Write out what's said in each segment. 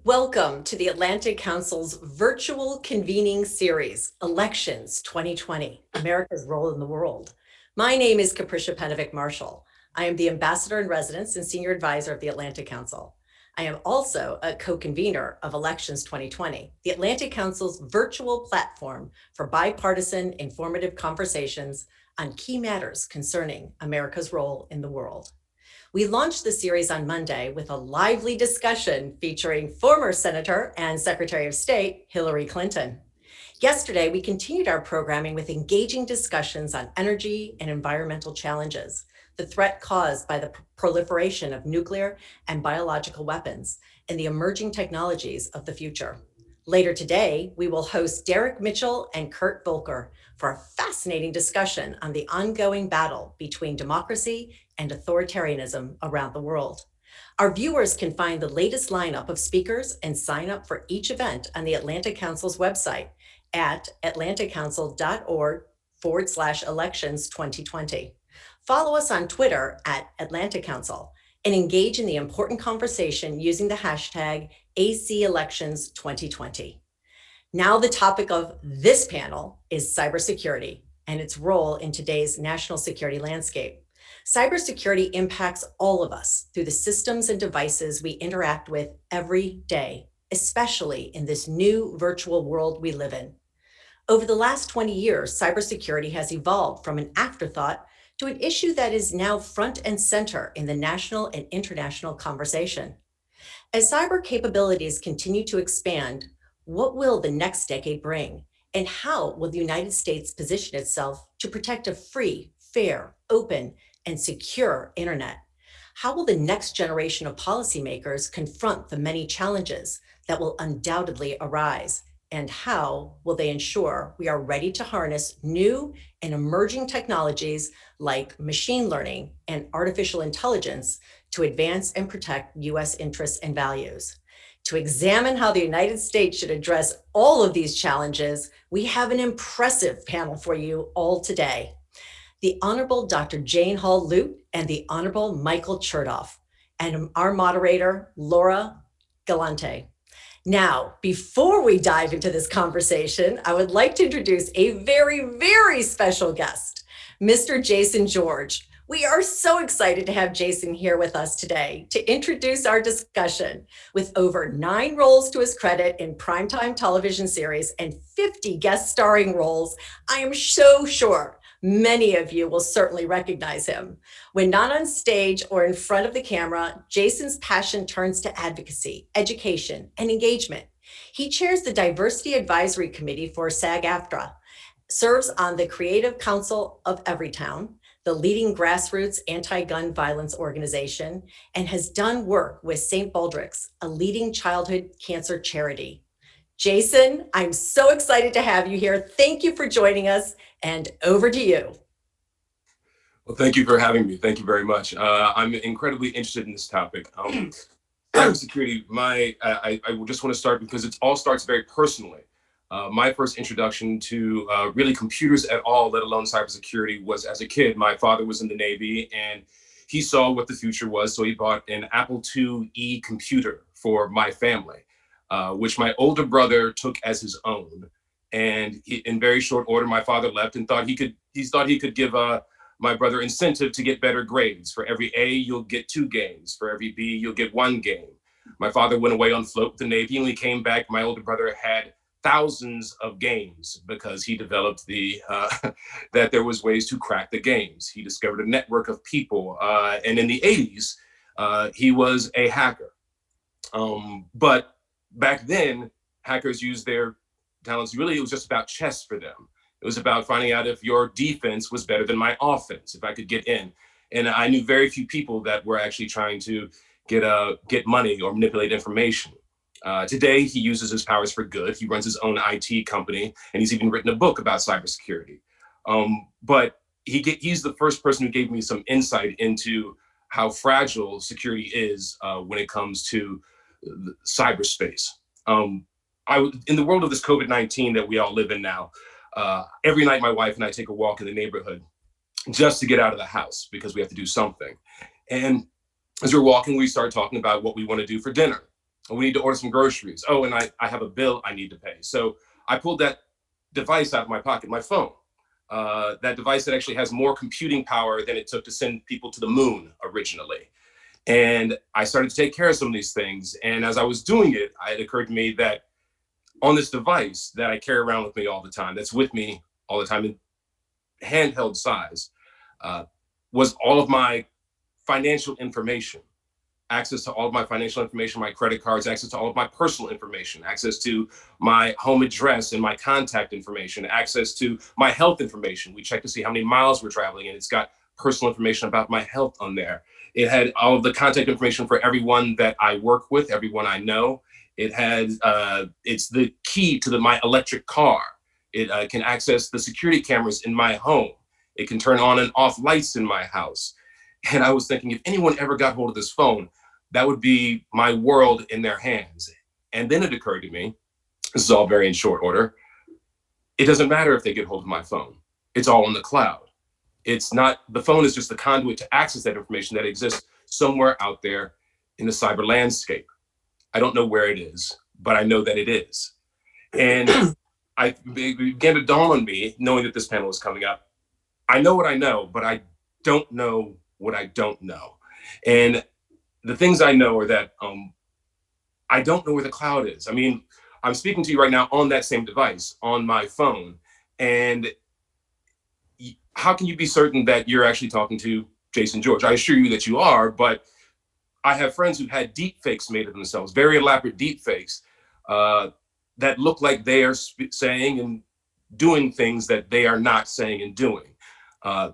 Welcome to the Atlantic Council's virtual convening series, Elections 2020, America's Role in the World. My name is Capricia Pedovic-Marshall. I am the Ambassador in Residence and Senior Advisor of the Atlantic Council. I am also a co-convener of Elections 2020, the Atlantic Council's virtual platform for bipartisan, informative conversations on key matters concerning America's role in the world. We launched the series on Monday with a lively discussion featuring former Senator and Secretary of State Hillary Clinton. Yesterday, we continued our programming with engaging discussions on energy and environmental challenges, the threat caused by the proliferation of nuclear and biological weapons, and the emerging technologies of the future. Later today, we will host Derek Mitchell and Kurt Volker for a fascinating discussion on the ongoing battle between democracy and authoritarianism around the world. Our viewers can find the latest lineup of speakers and sign up for each event on the Atlantic Council's website at atlanticcouncil.org/elections 2020. Follow us on Twitter at Atlantic Council and engage in the important conversation using the hashtag ACElections 2020. Now, the topic of this panel is cybersecurity and its role in today's national security landscape. Cybersecurity impacts all of us through the systems and devices we interact with every day, especially in this new virtual world we live in. Over the last 20 years, cybersecurity has evolved from an afterthought to an issue that is now front and center in the national and international conversation. As cyber capabilities continue to expand, what will the next decade bring? And how will the United States position itself to protect a free, fair, open, and secure internet? How will the next generation of policymakers confront the many challenges that will undoubtedly arise? And how will they ensure we are ready to harness new and emerging technologies like machine learning and artificial intelligence to advance and protect U.S. interests and values? To examine how the United States should address all of these challenges, we have an impressive panel for you all today. The Honorable Dr. Jane Hall-Lute and the Honorable Michael Chertoff, and our moderator, Laura Galante. Now, before we dive into this conversation, I would like to introduce a very, very special guest, Mr. Jason George. We are so excited to have Jason here with us today to introduce our discussion. With over 9 roles to his credit in primetime television series and 50 guest starring roles, I am so sure many of you will certainly recognize him. When not on stage or in front of the camera, Jason's passion turns to advocacy, education, and engagement. He chairs the Diversity Advisory Committee for SAG-AFTRA, serves on the Creative Council of Everytown, the leading grassroots anti-gun violence organization, and has done work with St. Baldrick's, a leading childhood cancer charity. Jason, I'm so excited to have you here. Thank you for joining us, and over to you. Well, thank you for having me. Thank you very much. I'm incredibly interested in this topic. Cybersecurity, I just want to start because it all starts very personally. My first introduction to really computers at all, let alone cybersecurity, was as a kid. My father was in the Navy and he saw what the future was. So he bought an Apple IIe computer for my family, which my older brother took as his own. And in very short order, my father left and thought he could give my brother incentive to get better grades. For every A, you'll get 2 games. For every B, you'll get 1 game. My father went away on float with the Navy, and when he came back, my older brother had thousands of games because he developed that there was ways to crack the games. He discovered a network of people, and in the 80s, he was a hacker. But back then, hackers used their talents. Really, it was just about chess for them. It was about finding out if your defense was better than my offense, if I could get in. And I knew very few people that were actually trying to get money or manipulate information. Today, he uses his powers for good. He runs his own IT company, and he's even written a book about cybersecurity. But he's the first person who gave me some insight into how fragile security is when it comes to cyberspace. In the world of this COVID-19 that we all live in now, every night my wife and I take a walk in the neighborhood just to get out of the house because we have to do something. And as we're walking, we start talking about what we want to do for dinner. We need to order some groceries. Oh, and I have a bill I need to pay. So I pulled that device out of my pocket, my phone. That device that actually has more computing power than it took to send people to the moon originally. And I started to take care of some of these things. And as I was doing it, it occurred to me that on this device that I carry around with me all the time, that's with me all the time in handheld size, uh, was all of my financial information, access to all of my financial information, my credit cards, access to all of my personal information, access to my home address and my contact information, access to my health information. We check to see how many miles we're traveling, and it's got personal information about my health on there. It had all of the contact information for everyone that I work with, everyone I know. It had, it's the key to my electric car. It can access the security cameras in my home. It can turn on and off lights in my house. And I was thinking, if anyone ever got hold of this phone, that would be my world in their hands. And then it occurred to me, this is all very in short order, it doesn't matter if they get hold of my phone. It's all in the cloud. It's not, the phone is just the conduit to access that information that exists somewhere out there in the cyber landscape. I don't know where it is, but I know that it is. And it began to dawn on me, knowing that this panel was coming up, I know what I know, but I don't know what I don't know. And the things I know are that I don't know where the cloud is. I mean, I'm speaking to you right now on that same device, on my phone. And how can you be certain that you're actually talking to Jason George? I assure you that you are, but I have friends who've had deep fakes made of themselves, very elaborate deep fakes that look like they are saying and doing things that they are not saying and doing.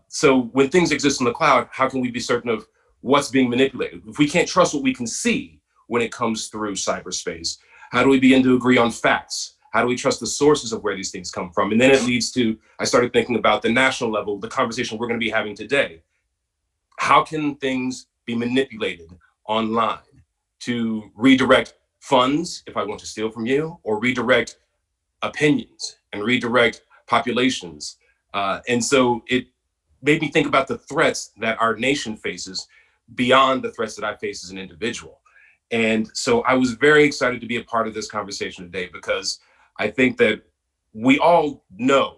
So when things exist in the cloud, how can we be certain of what's being manipulated? If we can't trust what we can see when it comes through cyberspace, how do we begin to agree on facts? How do we trust the sources of where these things come from? And then it leads to, I started thinking about the national level, the conversation we're going to be having today. How can things be manipulated online to redirect funds if I want to steal from you, or redirect opinions and redirect populations? And so it made me think about the threats that our nation faces beyond the threats that I face as an individual. And so I was very excited to be a part of this conversation today, because I think that we all know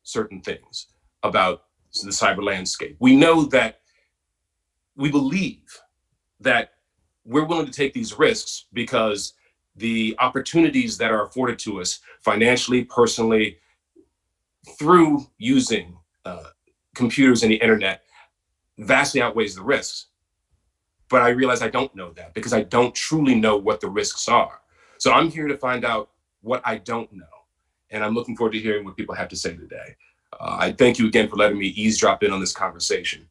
certain things about the cyber landscape. We know that, we believe that we're willing to take these risks because the opportunities that are afforded to us financially, personally, through using computers and the internet vastly outweighs the risks. But I realize I don't know that, because I don't truly know what the risks are. So I'm here to find out what I don't know. And I'm looking forward to hearing what people have to say today. I thank you again for letting me eavesdrop in on this conversation.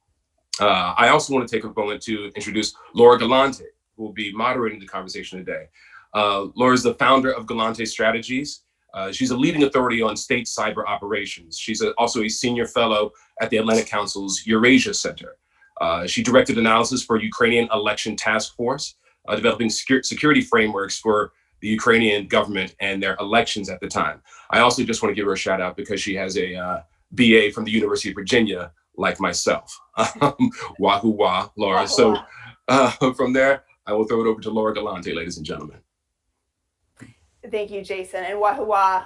I also want to take a moment to introduce Laura Galante, who will be moderating the conversation today. Laura is the founder of Galante Strategies. She's a leading authority on state cyber operations. She's also a senior fellow at the Atlantic Council's Eurasia Center. She directed analysis for Ukrainian Election Task Force, developing security frameworks for the Ukrainian government and their elections at the time. I also just want to give her a shout out because she has a BA from the University of Virginia, like myself. Wahoo wah, Laura. Wahoo So wah. from there, I will throw it over to Laura Galante, ladies and gentlemen. Thank you, Jason, and wahoo wah.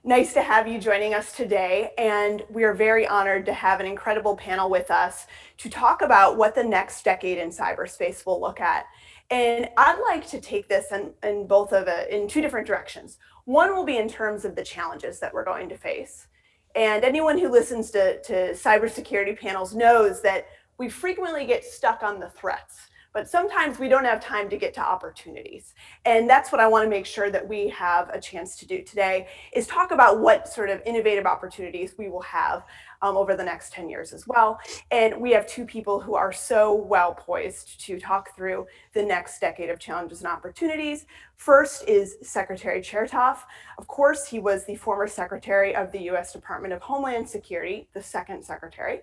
Nice to have you joining us today, and we are very honored to have an incredible panel with us to talk about what the next decade in cyberspace will look at. And I'd like to take this in two different directions. One will be in terms of the challenges that we're going to face. And anyone who listens to cybersecurity panels knows that we frequently get stuck on the threats, but sometimes we don't have time to get to opportunities. And that's what I want to make sure that we have a chance to do today, is talk about what sort of innovative opportunities we will have over the next 10 years as well. And we have two people who are so well poised to talk through the next decade of challenges and opportunities. First is Secretary Chertoff. Of course, he was the former Secretary of the US Department of Homeland Security, the second Secretary.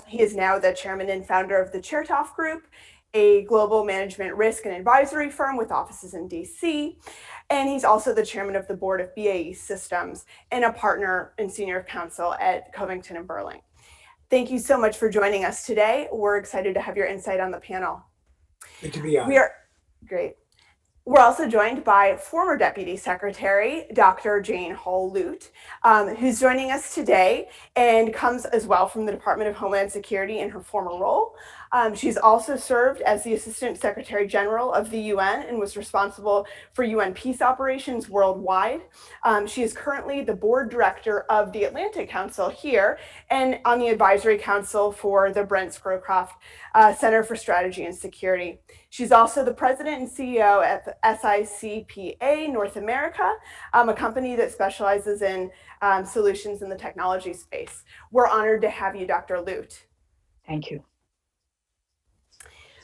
He is now the chairman and founder of the Chertoff Group, a global management risk and advisory firm with offices in DC. And he's also the chairman of the board of BAE Systems and a partner and senior counsel at Covington and Burling. Thank you so much for joining us today. We're excited to have your insight on the panel. Good to be on. We are great. We're also joined by former Deputy Secretary, Dr. Jane Hall-Lute, who's joining us today and comes as well from the Department of Homeland Security in her former role. She's also served as the Assistant Secretary General of the UN and was responsible for UN peace operations worldwide. She is currently the board director of the Atlantic Council here and on the advisory council for the Brent Scowcroft Center for Strategy and Security. She's also the president and CEO at SICPA North America, a company that specializes in solutions in the technology space. We're honored to have you, Dr. Lute. Thank you.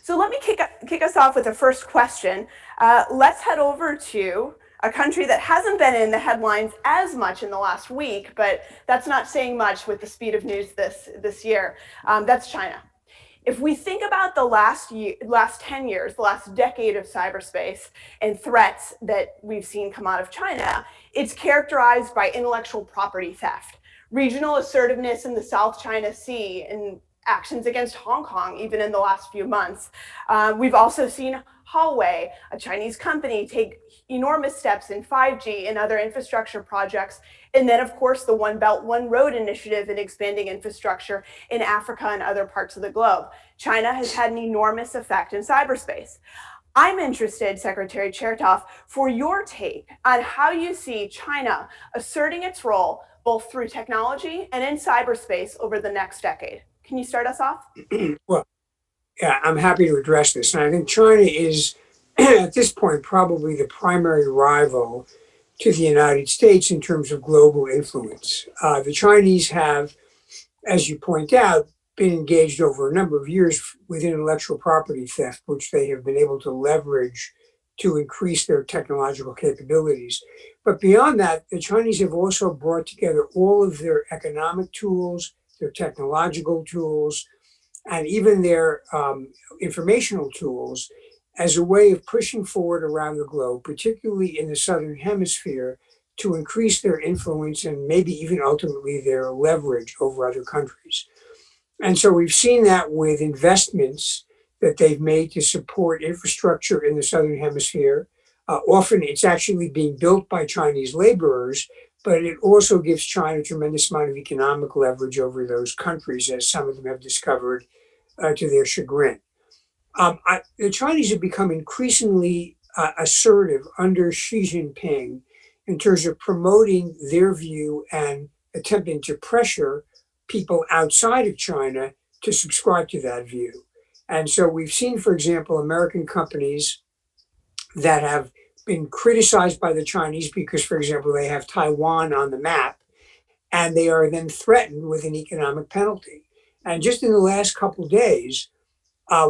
So let me kick us off with the first question. Let's head over to a country that hasn't been in the headlines as much in the last week, but that's not saying much with the speed of news this year. That's China. If we think about the last 10 years, the last decade of cyberspace and threats that we've seen come out of China, it's characterized by intellectual property theft, regional assertiveness in the South China Sea, and actions against Hong Kong, even in the last few months. We've also seen Huawei, a Chinese company, take enormous steps in 5G and other infrastructure projects. And then, of course, the One Belt, One Road initiative in expanding infrastructure in Africa and other parts of the globe. China has had an enormous effect in cyberspace. I'm interested, Secretary Chertoff, for your take on how you see China asserting its role both through technology and in cyberspace over the next decade. Can you start us off? Well, yeah, I'm happy to address this. And I think China is, at this point, probably the primary rival to the United States in terms of global influence. The Chinese have, as you point out, been engaged over a number of years with intellectual property theft, which they have been able to leverage to increase their technological capabilities. But beyond that, the Chinese have also brought together all of their economic tools, their technological tools, and even their informational tools as a way of pushing forward around the globe, particularly in the Southern Hemisphere, to increase their influence and maybe even ultimately their leverage over other countries. And so we've seen that with investments that they've made to support infrastructure in the Southern Hemisphere. Often it's actually being built by Chinese laborers, but it also gives China a tremendous amount of economic leverage over those countries, as some of them have discovered to their chagrin. The Chinese have become increasingly assertive under Xi Jinping in terms of promoting their view and attempting to pressure people outside of China to subscribe to that view. And so we've seen, for example, American companies that have been criticized by the Chinese because, for example, they have Taiwan on the map, and they are then threatened with an economic penalty. And just in the last couple of days,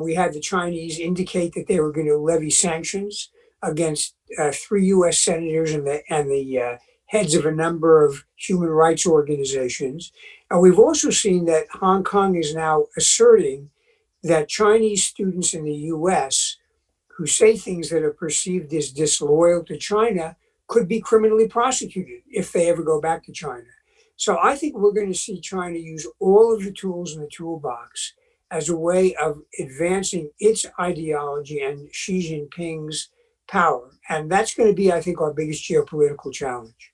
we had the Chinese indicate that they were going to levy sanctions against 3 U.S. senators and the heads of a number of human rights organizations. And we've also seen that Hong Kong is now asserting that Chinese students in the U.S. who say things that are perceived as disloyal to China could be criminally prosecuted if they ever go back to China. So I think we're going to see China use all of the tools in the toolbox as a way of advancing its ideology and Xi Jinping's power. And that's going to be, I think, our biggest geopolitical challenge.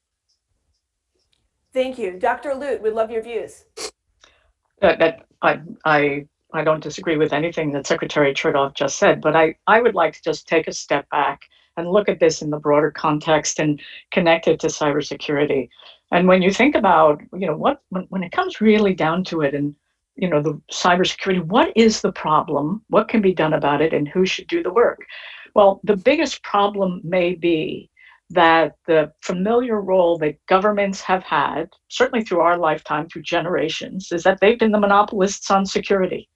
Thank you. Dr. Lute, we'd love your views. I don't disagree with anything that Secretary Chertoff just said, but I would like to just take a step back and look at this in the broader context and connect it to cybersecurity. And when you think about, when it comes really down to it, and the cybersecurity, what is the problem? What can be done about it, and who should do the work? Well, the biggest problem may be that the familiar role that governments have had, certainly through our lifetime, through generations, is that they've been the monopolists on security.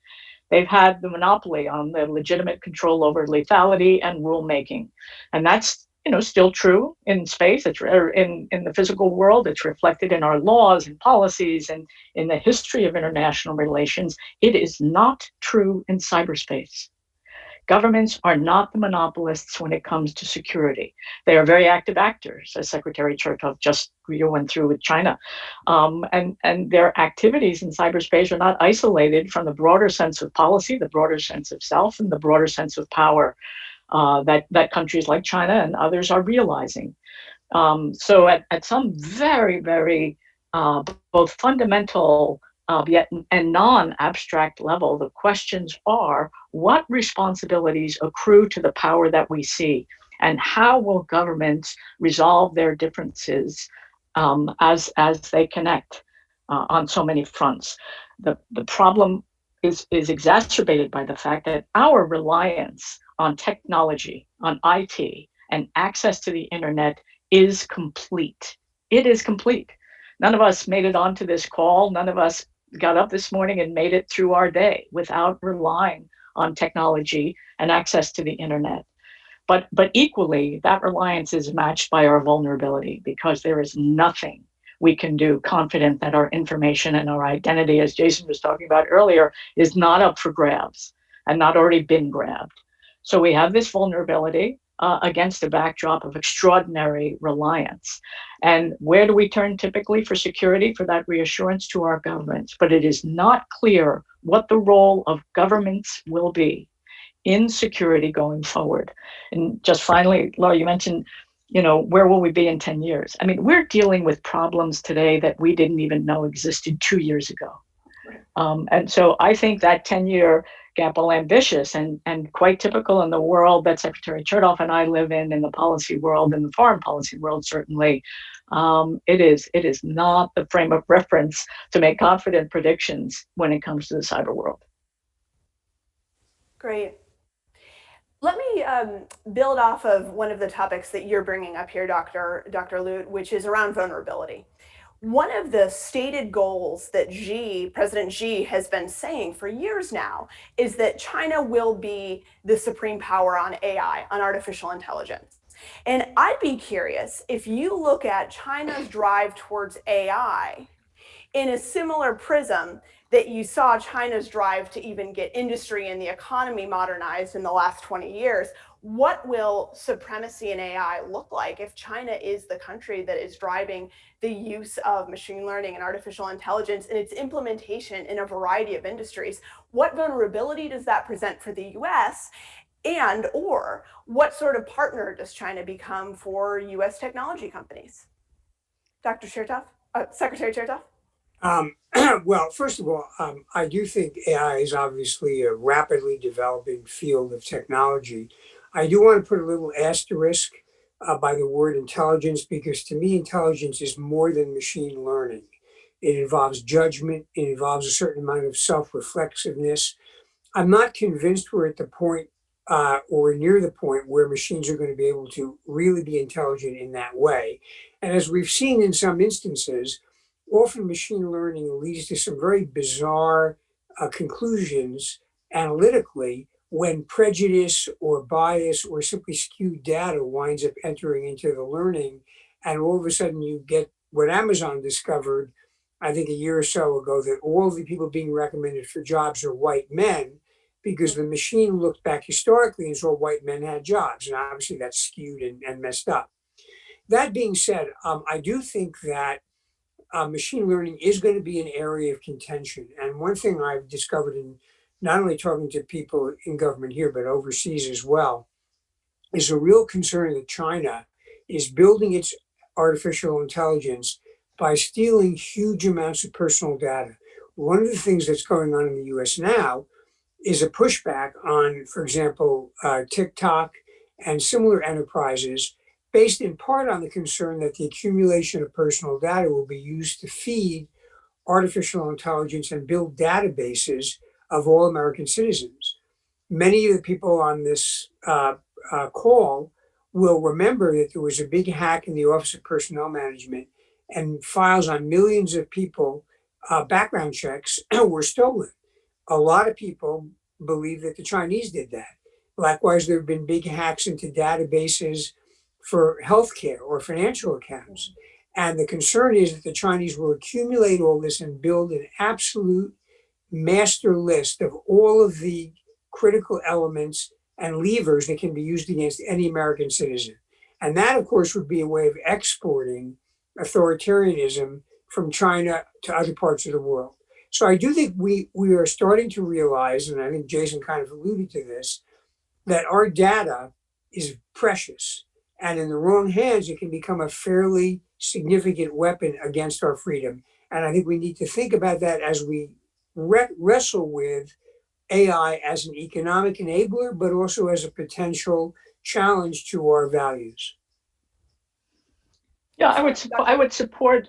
They've had the monopoly on the legitimate control over lethality and rulemaking. And that's still true in space, it's in the physical world. It's reflected in our laws and policies and in the history of international relations. It is not true in cyberspace. Governments are not the monopolists when it comes to security. They are very active actors, as Secretary Chertoff just went through with China. And their activities in cyberspace are not isolated from the broader sense of policy, the broader sense of self, and the broader sense of power. that countries like China and others are realizing. So at some very, very both fundamental yet and non-abstract level, the questions are, what responsibilities accrue to the power that we see, and how will governments resolve their differences as they connect on so many fronts? The problem is exacerbated by the fact that our reliance on technology, on IT, and access to the internet is complete. It is complete. None of us made it onto this call. None of us got up this morning and made it through our day without relying on technology and access to the internet. But equally, that reliance is matched by our vulnerability, because there is nothing we can do confident that our information and our identity, as Jason was talking about earlier, is not up for grabs and not already been grabbed. So we have this vulnerability against a backdrop of extraordinary reliance. And where do we turn typically for security, for that reassurance? To our governments. But it is not clear what the role of governments will be in security going forward. And just finally, Laura, you mentioned, where will we be in 10 years? I mean, we're dealing with problems today that we didn't even know existed 2 years ago. And so I think that 10-year gap, while ambitious and quite typical in the world that Secretary Chertoff and I live in the policy world, in the foreign policy world, certainly, it is not the frame of reference to make confident predictions when it comes to the cyber world. Great. Let me build off of one of the topics that you're bringing up here, Dr. Lute, which is around vulnerability. One of the stated goals that President Xi has been saying for years now is that China will be the supreme power on AI, on artificial intelligence. And I'd be curious, if you look at China's drive towards AI in a similar prism that you saw China's drive to even get industry and the economy modernized in the last 20 years, what will supremacy in AI look like if China is the country that is driving the use of machine learning and artificial intelligence and its implementation in a variety of industries? What vulnerability does that present for the US? And or what sort of partner does China become for US technology companies? Dr. Chertoff, Secretary Chertoff? Well, first of all, I do think AI is obviously a rapidly developing field of technology. I do want to put a little asterisk by the word intelligence, because to me, intelligence is more than machine learning. It involves judgment. It involves a certain amount of self-reflexiveness. I'm not convinced we're at the point or near the point where machines are going to be able to really be intelligent in that way. And as we've seen in some instances, often machine learning leads to some very bizarre conclusions analytically when prejudice or bias or simply skewed data winds up entering into the learning. And all of a sudden you get what Amazon discovered, I think a year or so ago, that all the people being recommended for jobs are white men, because the machine looked back historically and saw white men had jobs. And obviously that's skewed and messed up. That being said, I do think that machine learning is going to be an area of contention. And one thing I've discovered in not only talking to people in government here, but overseas as well, is a real concern that China is building its artificial intelligence by stealing huge amounts of personal data. One of the things that's going on in the US now is a pushback on, for example, TikTok and similar enterprises, based in part on the concern that the accumulation of personal data will be used to feed artificial intelligence and build databases of all American citizens. Many of the people on this call will remember that there was a big hack in the Office of Personnel Management, and files on millions of people, background checks, were stolen. A lot of people believe that the Chinese did that. Likewise, there have been big hacks into databases for healthcare or financial accounts. And the concern is that the Chinese will accumulate all this and build an absolute master list of all of the critical elements and levers that can be used against any American citizen. And that, of course, would be a way of exporting authoritarianism from China to other parts of the world. So I do think we are starting to realize, and I think Jason kind of alluded to this, that our data is precious. And in the wrong hands, it can become a fairly significant weapon against our freedom. And I think we need to think about that as we wrestle with AI as an economic enabler, but also as a potential challenge to our values. Yeah, I would support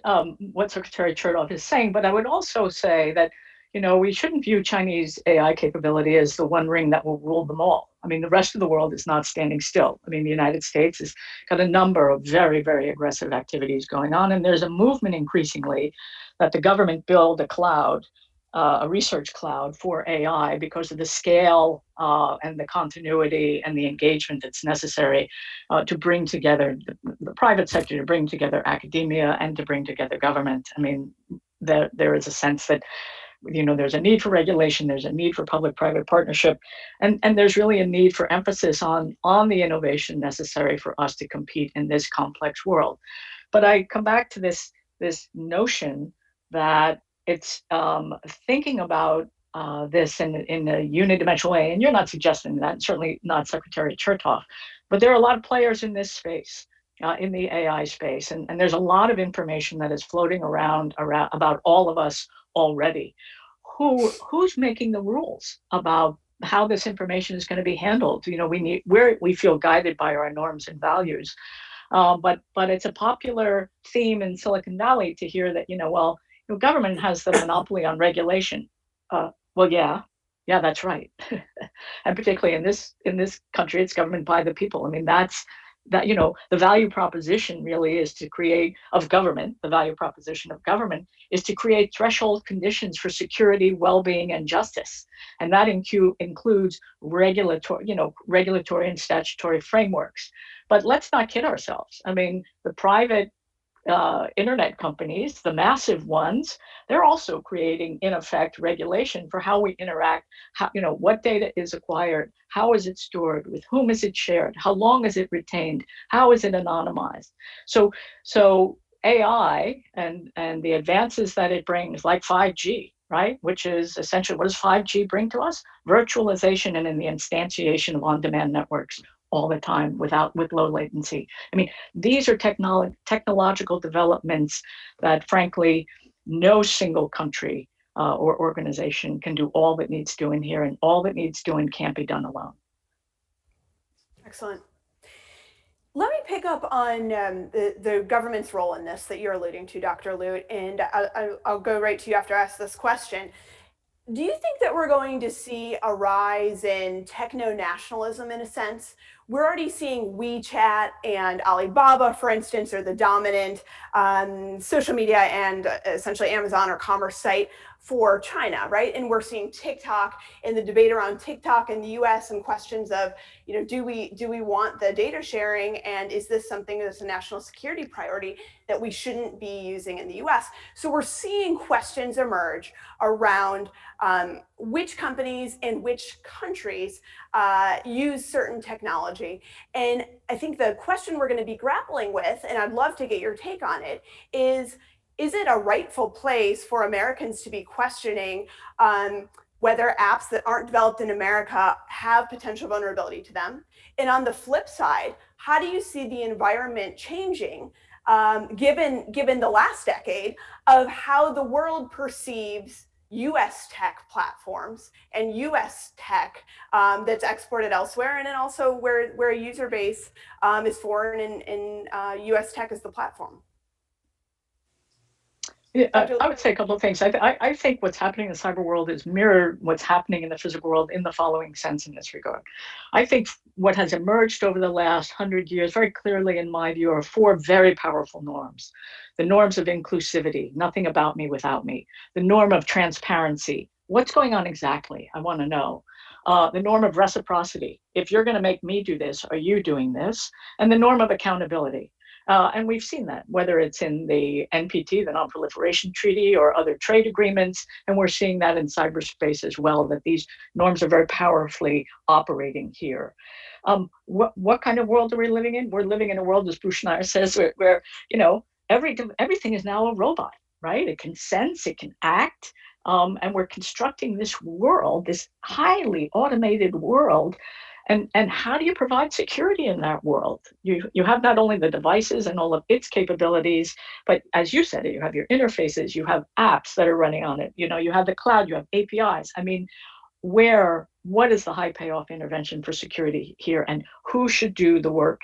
what Secretary Chertoff is saying, but I would also say that, we shouldn't view Chinese AI capability as the one ring that will rule them all. I mean, the rest of the world is not standing still. I mean, the United States has got a number of very, very aggressive activities going on, and there's a movement increasingly that the government build a cloud, a research cloud for AI because of the scale and the continuity and the engagement that's necessary to bring together the private sector, to bring together academia, and to bring together government. I mean, there is a sense that there's a need for regulation, there's a need for public-private partnership, and there's really a need for emphasis on the innovation necessary for us to compete in this complex world. But I come back to this notion that it's thinking about this in a unidimensional way, and you're not suggesting that, certainly not Secretary Chertoff, but there are a lot of players in this space, in the AI space, and there's a lot of information that is floating around about all of us already. Who's making the rules about how this information is going to be handled? We feel guided by our norms and values, but it's a popular theme in Silicon Valley to hear that government has the monopoly on regulation. Well, yeah, that's right, and particularly in this country, it's government by the people. I mean, the value proposition really is to create the value proposition of government is to create threshold conditions for security, well-being, and justice, and that includes regulatory and statutory frameworks. But let's not kid ourselves. I mean, the private internet companies, the massive ones, they're also creating, in effect, regulation for how we interact, what data is acquired, how is it stored, with whom is it shared, how long is it retained, how is it anonymized. So AI and the advances that it brings, like 5G, right, which is essentially, what does 5G bring to us? Virtualization and in the instantiation of on-demand networks all the time with low latency. I mean, these are technological developments that, frankly, no single country or organization can do all that needs doing here, and all that needs doing can't be done alone. Excellent. Let me pick up on the government's role in this that you're alluding to, Dr. Lute, and I'll go right to you after I ask this question. Do you think that we're going to see a rise in techno-nationalism in a sense? We're already seeing WeChat and Alibaba, for instance, are the dominant social media and essentially Amazon or commerce site for China, right? And we're seeing TikTok and the debate around TikTok in the US and questions of, do we want the data sharing, and is this something that's a national security priority that we shouldn't be using in the US? So we're seeing questions emerge around which companies and which countries use certain technology. And I think the question we're going to be grappling with, and I'd love to get your take on it, is it a rightful place for Americans to be questioning whether apps that aren't developed in America have potential vulnerability to them? And on the flip side, how do you see the environment changing given the last decade of how the world perceives US tech platforms and US tech that's exported elsewhere, and then also where a user base is foreign and US tech is the platform? Yeah, I would say a couple of things. I think what's happening in the cyber world is mirrored what's happening in the physical world in the following sense in this regard. I think what has emerged over the last 100 years, very clearly in my view, are four very powerful norms. The norms of inclusivity, nothing about me without me. The norm of transparency, what's going on exactly? I want to know. The norm of reciprocity, if you're going to make me do this, are you doing this? And the norm of accountability. And we've seen that, whether it's in the NPT, the Non-Proliferation Treaty, or other trade agreements, and we're seeing that in cyberspace as well, that these norms are very powerfully operating here. What kind of world are we living in? We're living in a world, as Bruce Schneier says, where everything is now a robot, right? It can sense, it can act, and we're constructing this world, this highly automated world. And how do you provide security in that world? You have not only the devices and all of its capabilities, but as you said, you have your interfaces, you have apps that are running on it. You have the cloud, you have APIs. I mean, what is the high payoff intervention for security here, and who should do the work?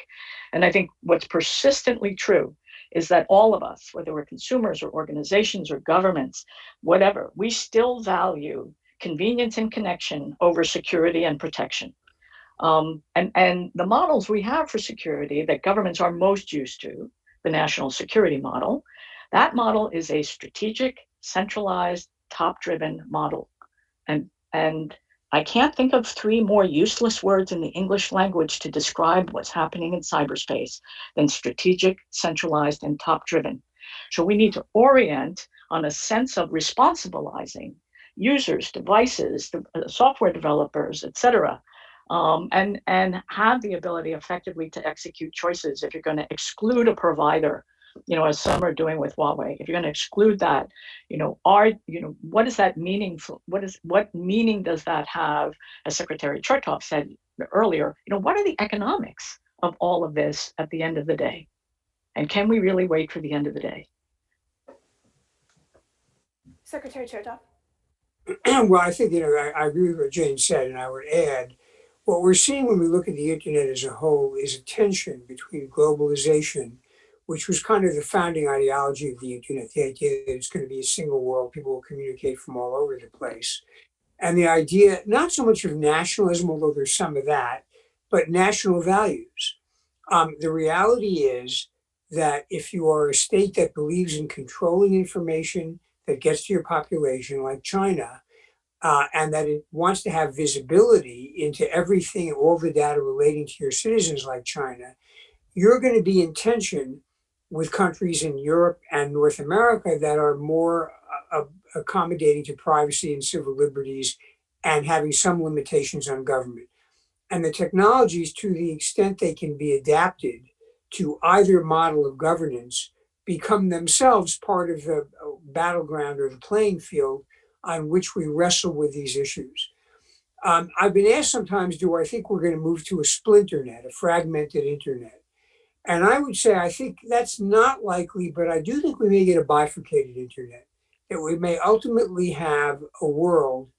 And I think what's persistently true is that all of us, whether we're consumers or organizations or governments, whatever, we still value convenience and connection over security and protection. And the models we have for security that governments are most used to, the national security model, that model is a strategic, centralized, top-driven model. And I can't think of three more useless words in the English language to describe what's happening in cyberspace than strategic, centralized, and top-driven. So we need to orient on a sense of responsibilizing users, devices, software developers, et cetera, and have the ability effectively to execute choices. If you're going to exclude a provider, as some are doing with Huawei, if you're going to exclude that, what is that meaningful? What meaning does that have? As Secretary Chertoff said earlier, what are the economics of all of this at the end of the day? And can we really wait for the end of the day? Secretary Chertoff. Well, I think, I agree with what Jane said, and I would add, what we're seeing when we look at the internet as a whole is a tension between globalization, which was kind of the founding ideology of the internet, the idea that it's going to be a single world, people will communicate from all over the place. And the idea, not so much of nationalism, although there's some of that, but national values. The reality is that if you are a state that believes in controlling information that gets to your population, like China, and that it wants to have visibility into everything, all the data relating to your citizens, like China, you're going to be in tension with countries in Europe and North America that are more accommodating to privacy and civil liberties and having some limitations on government. And the technologies, to the extent they can be adapted to either model of governance, become themselves part of the battleground or the playing field on which we wrestle with these issues. I've been asked sometimes, do I think we're going to move to a splinter net, a fragmented internet? And I would say, I think that's not likely, but I do think we may get a bifurcated internet, that we may ultimately have a world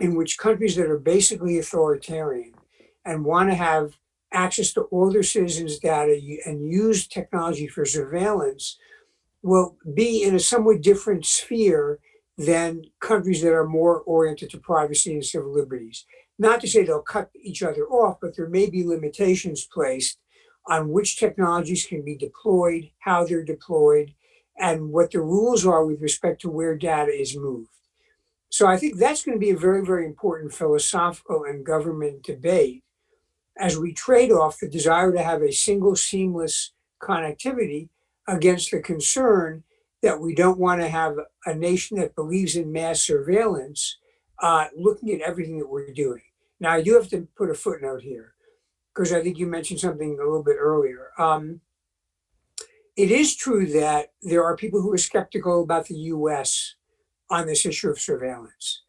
in which countries that are basically authoritarian and want to have access to all their citizens' data and use technology for surveillance will be in a somewhat different sphere than countries that are more oriented to privacy and civil liberties. Not to say they'll cut each other off, but there may be limitations placed on which technologies can be deployed, how they're deployed, and what the rules are with respect to where data is moved. So I think that's going to be a very, very important philosophical and government debate as we trade off the desire to have a single seamless connectivity against the concern that we don't want to have a nation that believes in mass surveillance looking at everything that we're doing. Now, I do have to put a footnote here, because I think you mentioned something a little bit earlier. It is true that there are people who are skeptical about the US on this issue of surveillance.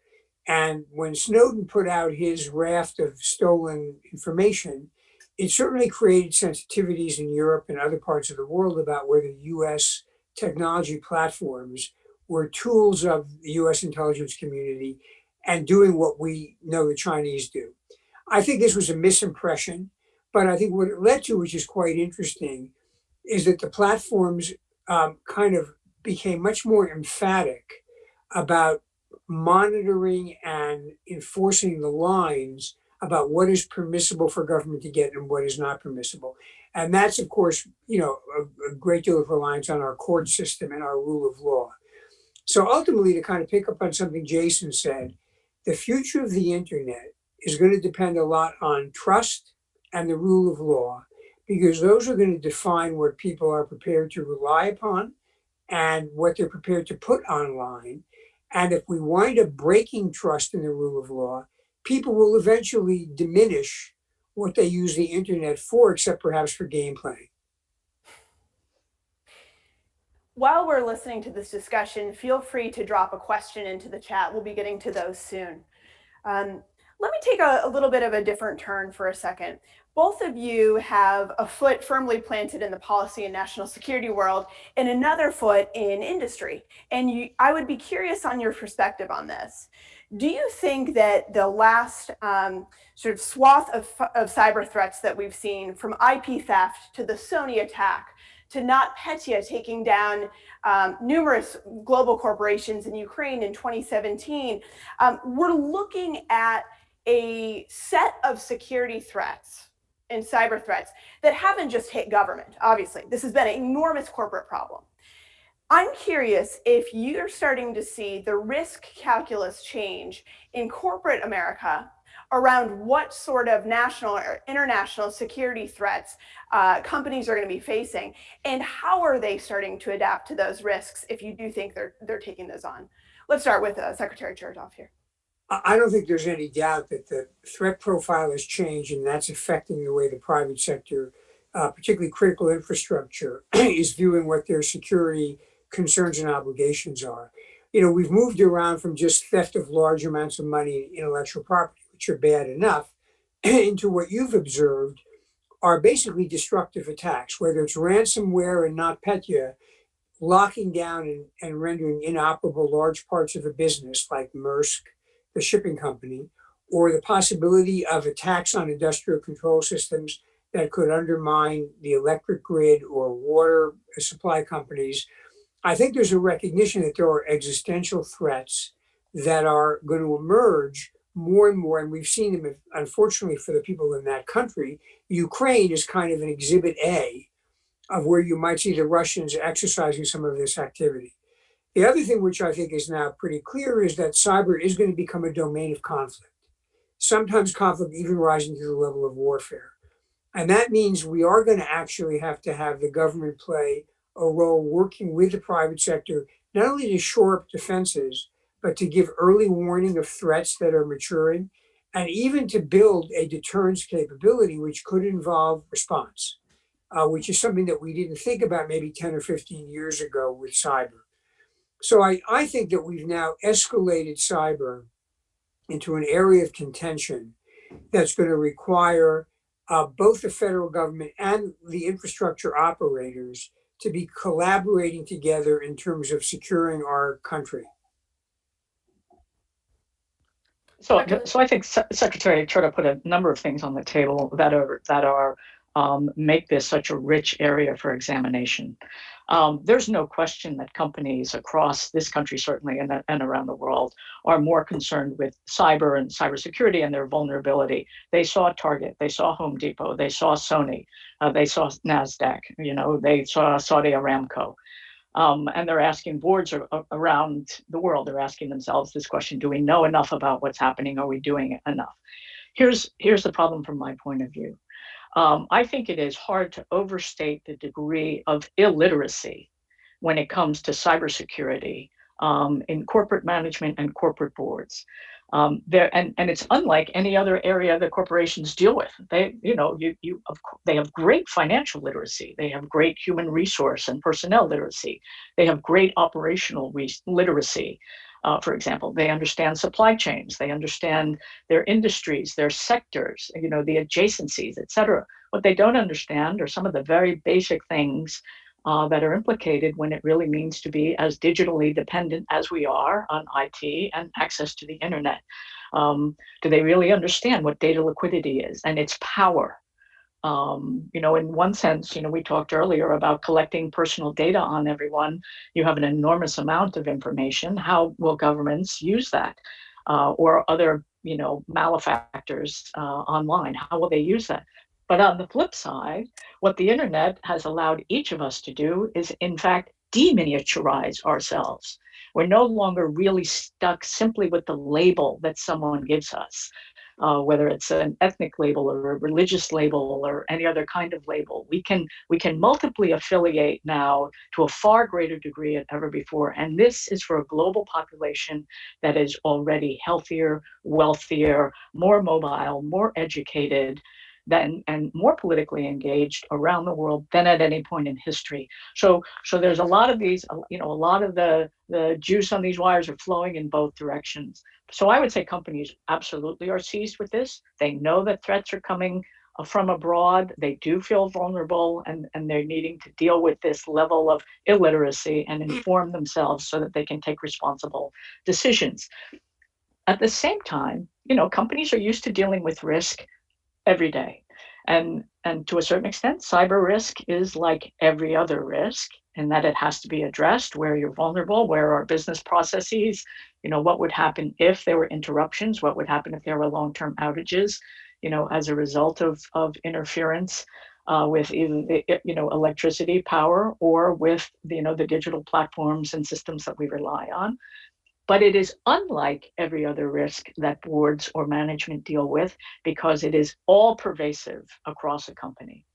And when Snowden put out his raft of stolen information, it certainly created sensitivities in Europe and other parts of the world about whether US technology platforms were tools of the US intelligence community and doing what we know the Chinese do. I think this was a misimpression, but I think what it led to, which is quite interesting, is that the platforms kind of became much more emphatic about monitoring and enforcing the lines about what is permissible for government to get and what is not permissible. And that's, of course, a great deal of reliance on our court system and our rule of law. So ultimately, to kind of pick up on something Jason said, the future of the internet is going to depend a lot on trust and the rule of law, because those are going to define what people are prepared to rely upon and what they're prepared to put online. And if we wind up breaking trust in the rule of law, people will eventually diminish what they use the internet for, except perhaps for gameplay. While we're listening to this discussion, feel free to drop a question into the chat. We'll be getting to those soon. Let me take a little bit of a different turn for a second. Both of you have a foot firmly planted in the policy and national security world and another foot in industry. And I would be curious on your perspective on this. Do you think that the last sort of swath of cyber threats that we've seen, from IP theft to the Sony attack, to NotPetya taking down numerous global corporations in Ukraine in 2017, we're looking at a set of security threats and cyber threats that haven't just hit government, obviously. This has been an enormous corporate problem. I'm curious if you're starting to see the risk calculus change in corporate America around what sort of national or international security threats companies are going to be facing, and how are they starting to adapt to those risks if you do think they're taking those on. Let's start with Secretary Chertoff here. I don't think there's any doubt that the threat profile has changed, and that's affecting the way the private sector, particularly critical infrastructure, is viewing what their security concerns and obligations are. We've moved around from just theft of large amounts of money and intellectual property, which are bad enough, into what you've observed are basically destructive attacks, whether it's ransomware and NotPetya, locking down and rendering inoperable large parts of a business like Maersk, the shipping company, or the possibility of attacks on industrial control systems that could undermine the electric grid or water supply companies. I think there's a recognition that there are existential threats that are going to emerge more and more, and we've seen them, unfortunately, for the people in that country. Ukraine is kind of an exhibit A of where you might see the Russians exercising some of this activity. The other thing, which I think is now pretty clear, is that cyber is going to become a domain of conflict, sometimes conflict even rising to the level of warfare. And that means we are going to actually have to have the government play a role working with the private sector, not only to shore up defenses, but to give early warning of threats that are maturing, and even to build a deterrence capability, which could involve response, which is something that we didn't think about maybe 10 or 15 years ago with cyber. So I think that we've now escalated cyber into an area of contention that's going to require both the federal government and the infrastructure operators to be collaborating together in terms of securing our country. So I think Secretary Chertoff put a number of things on the table that are make this such a rich area for examination. There's no question that companies across this country, certainly, and around the world, are more concerned with cyber and cybersecurity and their vulnerability. They saw Target, they saw Home Depot, they saw Sony, they saw NASDAQ, they saw Saudi Aramco. And they're asking boards around the world, they're asking themselves this question: do we know enough about what's happening? Are we doing enough? Here's the problem from my point of view. I think it is hard to overstate the degree of illiteracy when it comes to cybersecurity in corporate management and corporate boards. And it's unlike any other area that corporations deal with. They have great financial literacy. They have great human resource and personnel literacy. They have great operational literacy. For example, they understand supply chains. They understand their industries, their sectors, the adjacencies, et cetera. What they don't understand are some of the very basic things that are implicated when it really means to be as digitally dependent as we are on IT and access to the internet. Do they really understand what data liquidity is and its power? In one sense, we talked earlier about collecting personal data on everyone. You have an enormous amount of information. How will governments use that? Or other, malefactors online? How will they use that? But on the flip side, what the internet has allowed each of us to do is, in fact, deminiaturize ourselves. We're no longer really stuck simply with the label that someone gives us. Whether it's an ethnic label or a religious label or any other kind of label. We can multiply affiliate now to a far greater degree than ever before. And this is for a global population that is already healthier, wealthier, more mobile, more educated. than and more politically engaged around the world than at any point in history. So there's a lot of these, a lot of the juice on these wires are flowing in both directions. So I would say companies absolutely are seized with this. They know that threats are coming from abroad. They do feel vulnerable, and they're needing to deal with this level of illiteracy and inform themselves so that they can take responsible decisions. At the same time, companies are used to dealing with risk every day. And to a certain extent, cyber risk is like every other risk, in that it has to be addressed where you're vulnerable, where are business processes, what would happen if there were interruptions, what would happen if there were long-term outages, as a result of interference with either electricity power or with the digital platforms and systems that we rely on. But it is unlike every other risk that boards or management deal with, because it is all pervasive across a company.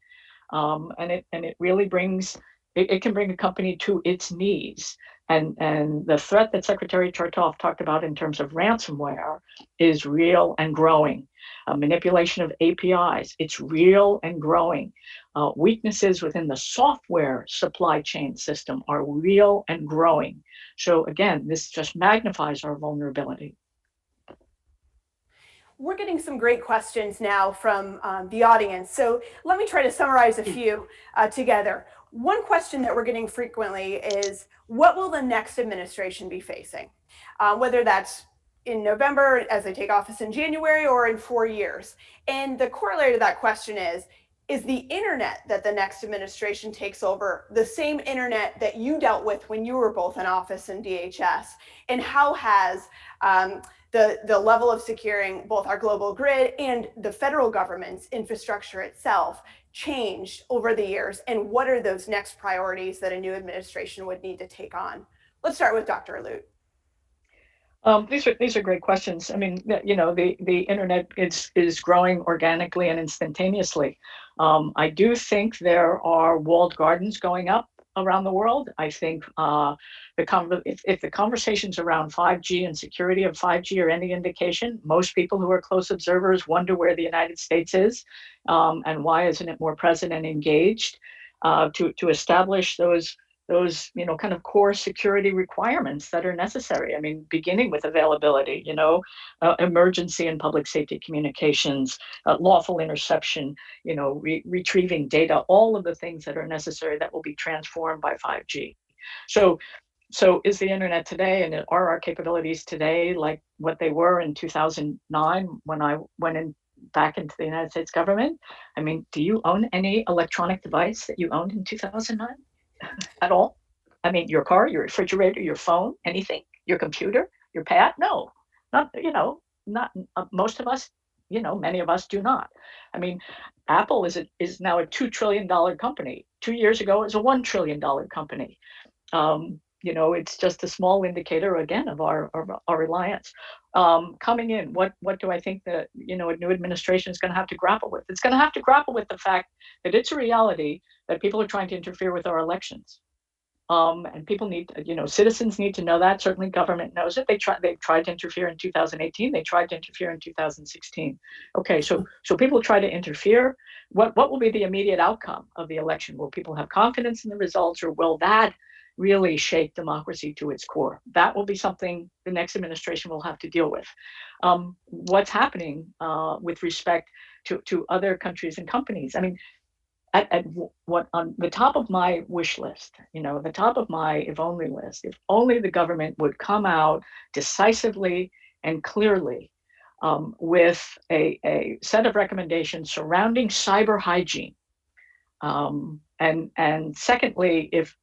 And it really brings, it can bring a company to its knees. And the threat that Secretary Chertoff talked about in terms of ransomware is real and growing. Manipulation of APIs, it's real and growing. Weaknesses within the software supply chain system are real and growing. So again, this just magnifies our vulnerability. We're getting some great questions now from the audience. So let me try to summarize a few together. One question that we're getting frequently is, what will the next administration be facing? Whether that's in November as they take office in January, or in 4 years. And the corollary to that question is the internet that the next administration takes over the same internet that you dealt with when you were both in office in DHS? And how has the level of securing both our global grid and the federal government's infrastructure itself changed over the years? And what are those next priorities that a new administration would need to take on? Let's start with Dr. Alute. These are great questions. I mean, the internet is growing organically and instantaneously. I do think there are walled gardens going up around the world. I think if the conversations around 5G and security of 5G are any indication, most people who are close observers wonder where the United States is, and why isn't it more present and engaged to establish those kind of core security requirements that are necessary. I mean, beginning with availability, emergency and public safety communications, lawful interception, retrieving data, all of the things that are necessary that will be transformed by 5G. So is the internet today, and are our capabilities today like what they were in 2009 when I went back into the United States government? I mean, do you own any electronic device that you owned in 2009? At all? I mean, your car, your refrigerator, your phone, anything, your computer, your pad? No, not most of us, many of us do not. I mean, Apple is now a $2 trillion company. 2 years ago, it was a $1 trillion company. It's just a small indicator, again, of our reliance. Coming in, what do I think that, a new administration is going to have to grapple with? It's going to have to grapple with the fact that it's a reality that people are trying to interfere with our elections. And people need, citizens need to know that. Certainly government knows it. They tried to interfere in 2018. They tried to interfere in 2016. Okay, so people try to interfere. What will be the immediate outcome of the election? Will people have confidence in the results, or will that really shake democracy to its core? That will be something the next administration will have to deal with. What's happening with respect to other countries and companies? I mean, at what on the top of my wish list, the top of my if only list, if only the government would come out decisively and clearly with a set of recommendations surrounding cyber hygiene. And secondly, if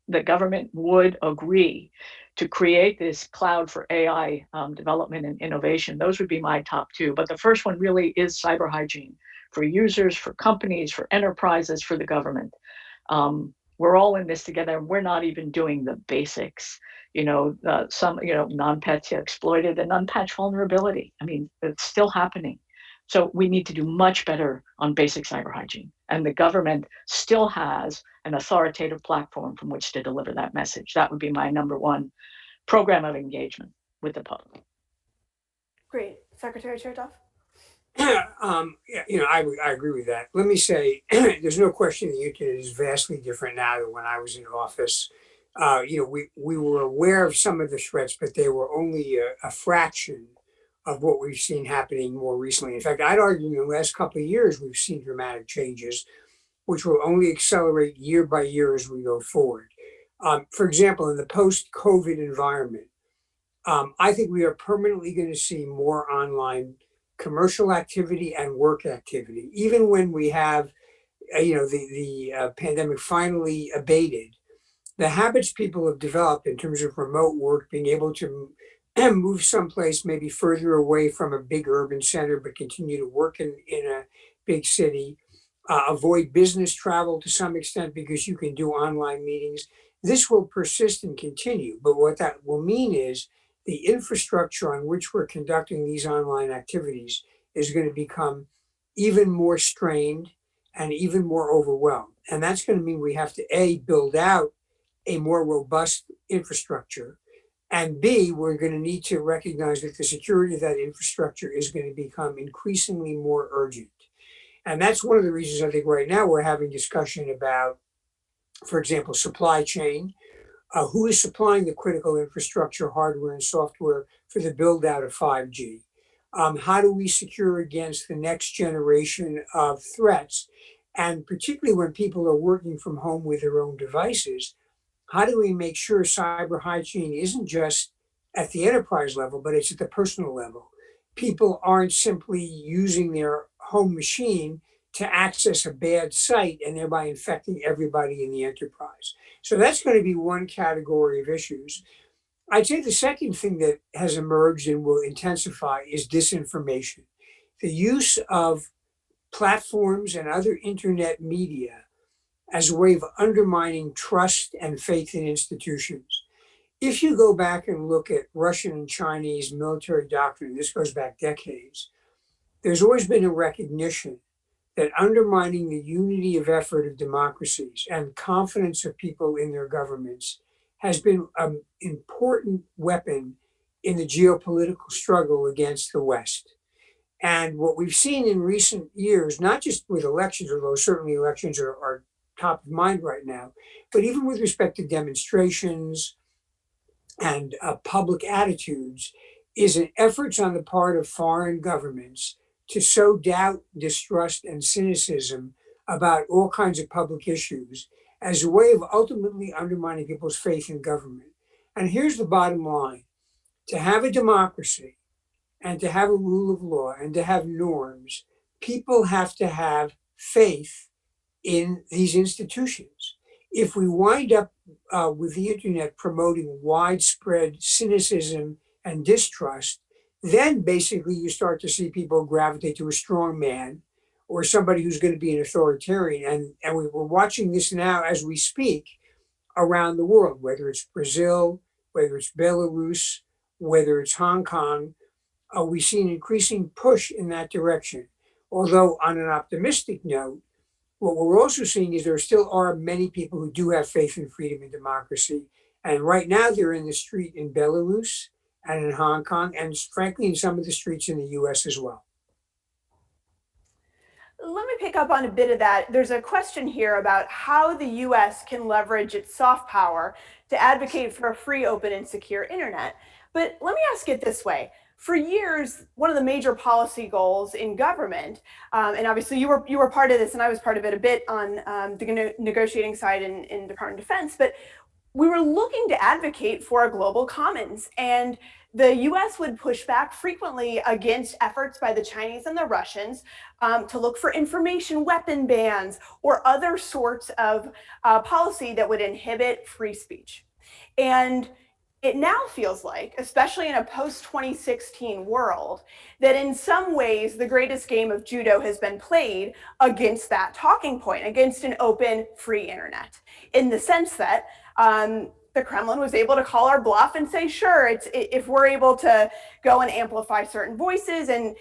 the government would agree to create this cloud for AI development and innovation, those would be my top two. But the first one really is cyber hygiene for users, for companies, for enterprises, for the government. We're all in this together. We're not even doing the basics. Some non-pets exploited and unpatched vulnerability. I mean, it's still happening. So we need to do much better on basic cyber hygiene. And the government still has an authoritative platform from which to deliver that message. That would be my number one program of engagement with the public. Great. Secretary Chertoff? I agree with that. Let me say, there's no question the internet is vastly different now than when I was in office. We were aware of some of the threats, but they were only a fraction of what we've seen happening more recently. In fact, I'd argue in the last couple of years, we've seen dramatic changes, which will only accelerate year by year as we go forward. For example, in the post-COVID environment, I think we are permanently going to see more online commercial activity and work activity, even when we have, the pandemic finally abated. The habits people have developed in terms of remote work, being able to move someplace maybe further away from a big urban center, but continue to work in a big city, avoid business travel to some extent because you can do online meetings. This will persist and continue. But what that will mean is the infrastructure on which we're conducting these online activities is going to become even more strained and even more overwhelmed. And that's going to mean we have to A, build out a more robust infrastructure, and B, we're going to need to recognize that the security of that infrastructure is going to become increasingly more urgent. And that's one of the reasons I think right now we're having discussion about, for example, supply chain. Who is supplying the critical infrastructure, hardware and software for the build out of 5G? How do we secure against the next generation of threats? And particularly when people are working from home with their own devices, how do we make sure cyber hygiene isn't just at the enterprise level, but it's at the personal level? People aren't simply using their home machine to access a bad site and thereby infecting everybody in the enterprise. So that's going to be one category of issues. I'd say the second thing that has emerged and will intensify is disinformation. The use of platforms and other internet media as a way of undermining trust and faith in institutions. If you go back and look at Russian and Chinese military doctrine, this goes back decades, there's always been a recognition that undermining the unity of effort of democracies and confidence of people in their governments has been an important weapon in the geopolitical struggle against the West. And what we've seen in recent years, not just with elections, although certainly elections are top of mind right now, but even with respect to demonstrations and public attitudes, is an efforts on the part of foreign governments to sow doubt, distrust, and cynicism about all kinds of public issues as a way of ultimately undermining people's faith in government. And here's the bottom line: to have a democracy and to have a rule of law and to have norms, people have to have faith in these institutions. If we wind up with the internet promoting widespread cynicism and distrust, then basically you start to see people gravitate to a strong man or somebody who's going to be an authoritarian. And we're watching this now as we speak around the world, whether it's Brazil, whether it's Belarus, whether it's Hong Kong. We see an increasing push in that direction. Although on an optimistic note, what we're also seeing is there still are many people who do have faith in freedom and democracy. And right now they're in the street in Belarus and in Hong Kong, and frankly, in some of the streets in the US as well. Let me pick up on a bit of that. There's a question here about how the US can leverage its soft power to advocate for a free, open, and secure internet. But let me ask it this way. For years, one of the major policy goals in government, and obviously you were part of this and I was part of it a bit on the negotiating side in Department of Defense, but we were looking to advocate for a global commons, and the US would push back frequently against efforts by the Chinese and the Russians to look for information weapon bans or other sorts of policy that would inhibit free speech. And it now feels like, especially in a post-2016 world, that in some ways the greatest game of judo has been played against that talking point, against an open, free internet, in the sense that the Kremlin was able to call our bluff and say, sure, if we're able to go and amplify certain voices and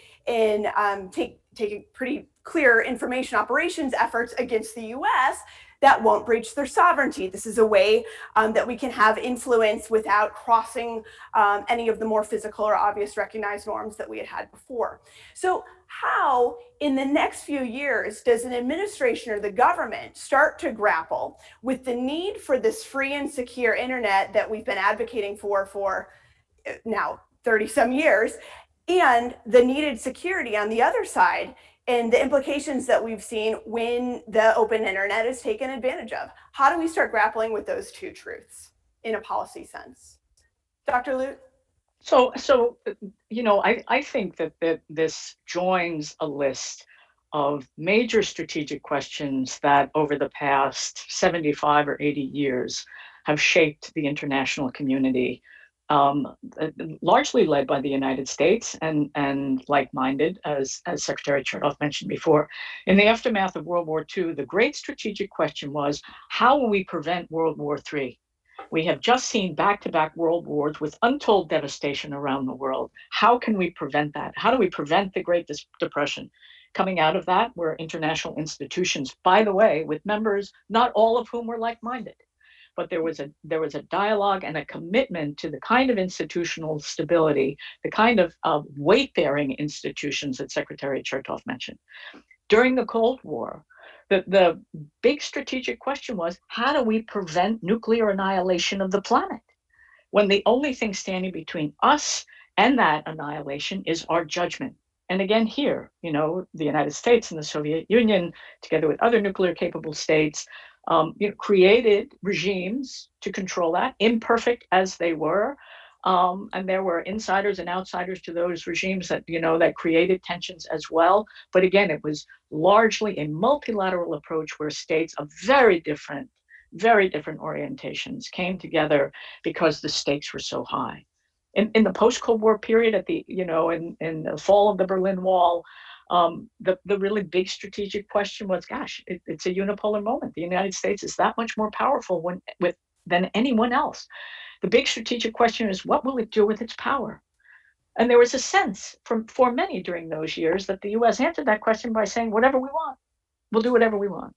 take a pretty clear information operations efforts against the US, that won't breach their sovereignty. This is a way that we can have influence without crossing any of the more physical or obvious recognized norms that we had before. So How, in the next few years, does an administration or the government start to grapple with the need for this free and secure internet that we've been advocating for now 30 some years, and the needed security on the other side, and the implications that we've seen when the open internet is taken advantage of? How do we start grappling with those two truths in a policy sense? Dr. Lute? So I think that this joins a list of major strategic questions that over the past 75 or 80 years have shaped the international community, largely led by the United States and like-minded, as Secretary Chertoff mentioned before. In the aftermath of World War II, the great strategic question was, how will we prevent World War III? We have just seen back-to-back world wars with untold devastation around the world. How can we prevent that? How do we prevent the Great Depression? Coming out of that were international institutions, by the way, with members, not all of whom were like-minded. But there was a dialogue and a commitment to the kind of institutional stability, the kind of weight-bearing institutions that Secretary Chertoff mentioned. During the Cold War, the big strategic question was, how do we prevent nuclear annihilation of the planet when the only thing standing between us and that annihilation is our judgment? And again, here, the United States and the Soviet Union, together with other nuclear capable states, created regimes to control that, imperfect as they were. And there were insiders and outsiders to those regimes that, that created tensions as well. But again, it was largely a multilateral approach where states of very different orientations came together because the stakes were so high. In the post-Cold War period, in the fall of the Berlin Wall, the really big strategic question was, gosh, it's a unipolar moment. The United States is that much more powerful than anyone else. The big strategic question is, what will it do with its power? And there was a sense for many during those years that the US answered that question by saying, whatever we want, we'll do whatever we want.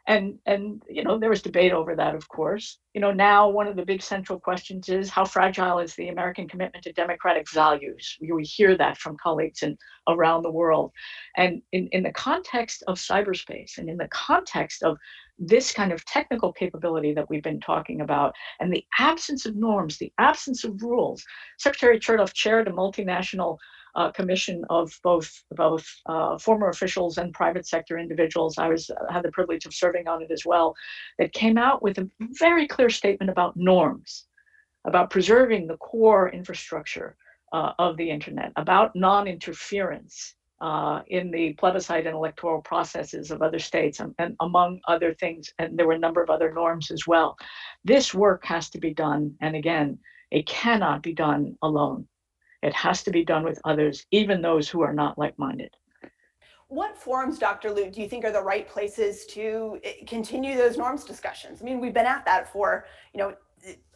And there was debate over that, of course. Now one of the big central questions is, how fragile is the American commitment to democratic values? We hear that from colleagues around the world. And in the context of cyberspace, and in the context of this kind of technical capability that we've been talking about, and the absence of norms, the absence of rules, Secretary Chertoff chaired a multinational commission of both former officials and private sector individuals. I had the privilege of serving on it as well, that came out with a very clear statement about norms, about preserving the core infrastructure of the internet, about non-interference in the plebiscite and electoral processes of other states, and among other things. And there were a number of other norms as well. This work has to be done, and again, it cannot be done alone. It has to be done with others, even those who are not like-minded. What forums, Dr. Lute, do you think are the right places to continue those norms discussions? I mean, we've been at that for,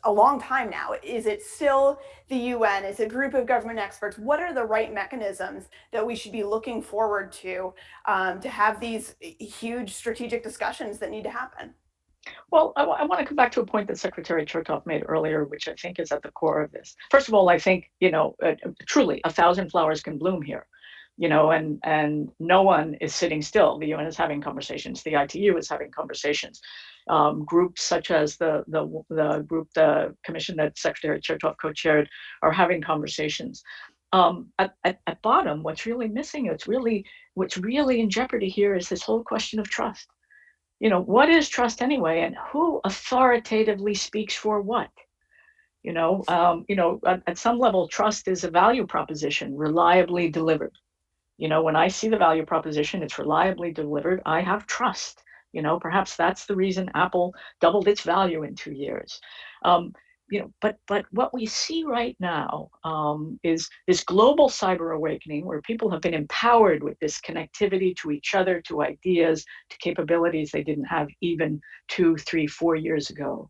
a long time now. Is it still the UN? Is it a group of government experts? What are the right mechanisms that we should be looking forward to have these huge strategic discussions that need to happen? Well, I want to come back to a point that Secretary Chertoff made earlier, which I think is at the core of this. First of all, I think, truly 1,000 flowers can bloom here, and no one is sitting still. The UN is having conversations. The ITU is having conversations. Groups such as the commission that Secretary Chertoff co-chaired are having conversations. At bottom, what's really missing, what's really in jeopardy here is this whole question of trust. What is trust anyway, and who authoritatively speaks for what? At some level, trust is a value proposition, reliably delivered. When I see the value proposition, it's reliably delivered, I have trust. Perhaps that's the reason Apple doubled its value in 2 years. But what we see right now is this global cyber awakening, where people have been empowered with this connectivity to each other, to ideas, to capabilities they didn't have even 2, 3, 4 years ago.